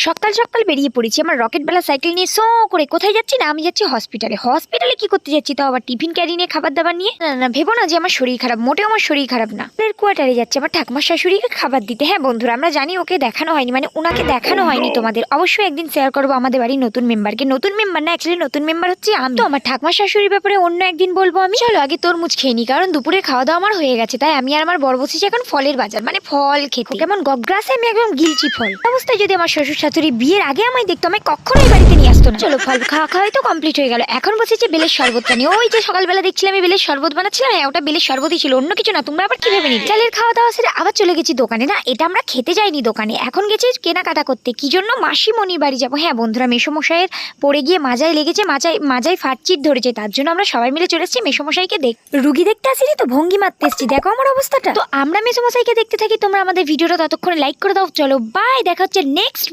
সকাল সকাল বেরিয়ে পড়েছি আমার রকেট বেলা সাইকেল নিয়ে সো করে। কোথায় যাচ্ছি না, আমি যাচ্ছি হসপিটালে। হসপিটালে কি করতে যাচ্ছি, তাও আবার টিফিন ক্যারি নিয়ে খাবার দাবার নিয়ে? না না, ভেবো না যে আমার শরীর খারাপ, মোটেও আমার শরীর খারাপ না। কোয়ার্টারে যাচ্ছে আমার ঠাকুমার শাশুড়িকে খাবার দিতে। হ্যাঁ বন্ধুরা, আমরা জানি ওকে দেখানো হয়নি, মানে ওনাকে দেখানো হয়নি তোমাদের। অবশ্যই একদিন শেয়ার করবো আমাদের বাড়ির নতুন মেম্বারকে। নতুন মেম্বার না, অ্যাকচুয়ালি নতুন মেম্বার হচ্ছে আমি। তো আমার ঠাকুমার শাশুড়ির ব্যাপারে অন্য একদিন বলবো আমি। চলো আগে তরমুজ খেয়ে নি, কারণ দুপুরে খাওয়া দাওয়া আমার হয়ে গেছে। তাই আমি আর আমার বর বসেছি এখন ফলের বাজার, মানে ফল খেতে। কেমন গগ্রাসে আমি একদম গিলছি ফল। অবস্থায় যদি আমার শ্বশুর শাশুড়ি বিয়ের আগে আমায় দেখতো, আমায় কখনোই বাড়িতে নিয়ে আসতো না। চলো ফল খাওয়া খাওয়াই তো কমপ্লিট হয়ে গেল। এখন বসেছি বেলের শরবতটা নিয়ে। ওই যে সকালবেলা দেখছিলাম আমি বেলের শরবত বানাচ্ছিলাম, হ্যাঁ ওটা বেলের শরবতই ছিল, অন্য কিছু না। তোমরা আবার কি ভেবে নিলে? চালের খাওয়া দাওয়া সেরে আবার চলে গেছি দোকানে। না, এটা আমরা খেতে যাইনি দোকানে, এখন গেছি কেনাকাটা করতে। কি জন্য? মাসিমণির বাড়ি যাবো। হ্যাঁ বন্ধুরা, মেসোমশাইয়ের পড়ে গিয়ে মাজায় লেগেছে, মাজায় ফাটচিট ধরেছে। তার জন্য আমরা সবাই মিলে চলে এসেছি মেসোমশাইকে রুগী দেখতে আসিনি তো, ভঙ্গি মারতে এসেছি। দেখো আমার অবস্থাটা। তো আমরা মেসোমশাইকে দেখতে থাকি, তোমরা আমাদের ভিডিওটা ততক্ষণে লাইক করে দাও। চলো বাই, দেখা হচ্ছে নেক্সট।